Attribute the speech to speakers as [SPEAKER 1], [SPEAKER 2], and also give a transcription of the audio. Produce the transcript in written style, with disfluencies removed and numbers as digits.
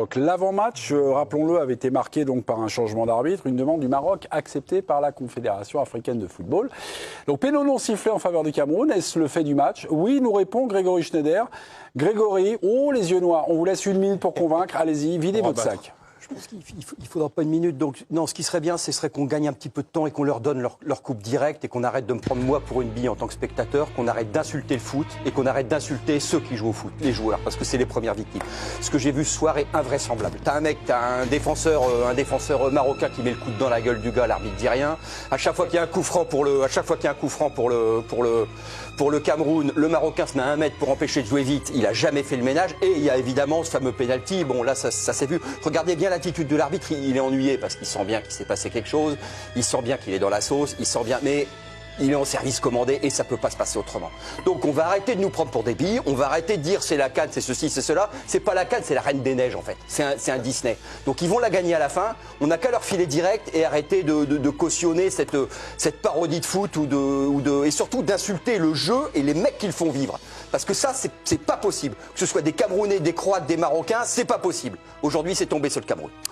[SPEAKER 1] Donc l'avant-match, rappelons-le, avait été marqué donc par un changement d'arbitre, une demande du Maroc acceptée par la Confédération africaine de football. Donc péno non sifflé en faveur du Cameroun, est-ce le fait du match? Oui, nous répond Grégory Schneider. Grégory, oh les yeux noirs, on vous laisse 1 minute pour convaincre, allez-y, videz votre sac.
[SPEAKER 2] Je pense qu'il ne faudra pas 1 minute. Donc, non, ce qui serait bien, ce serait qu'on gagne un petit peu de temps et qu'on leur donne leur coupe directe et qu'on arrête de me prendre moi pour une bille en tant que spectateur, qu'on arrête d'insulter le foot et qu'on arrête d'insulter ceux qui jouent au foot, les joueurs, parce que c'est les premières victimes. Ce que j'ai vu ce soir est invraisemblable. T'as un défenseur marocain qui met le coude dans la gueule du gars, l'arbitre dit rien. À chaque fois qu'il y a un coup franc pour le Cameroun, le Marocain se met à 1 mètre pour empêcher de jouer vite. Il a jamais fait le ménage. Et il y a évidemment ce fameux penalty. Bon, là, ça s'est vu. Regardez bien l'attitude de l'arbitre. Il est ennuyé parce qu'il sent bien qu'il s'est passé quelque chose. Il sent bien qu'il est dans la sauce. Il sent bien, mais il est en service commandé et ça peut pas se passer autrement. Donc on va arrêter de nous prendre pour des billes, on va arrêter de dire c'est la CAN, c'est ceci, c'est cela. C'est pas la CAN, c'est la Reine des Neiges en fait. C'est un Disney. Donc ils vont la gagner à la fin. On n'a qu'à leur filer direct et arrêter de cautionner cette parodie de foot et surtout d'insulter le jeu et les mecs qui le font vivre. Parce que ça, c'est pas possible. Que ce soit des Camerounais, des Croates, des Marocains, c'est pas possible. Aujourd'hui, c'est tombé sur le Cameroun.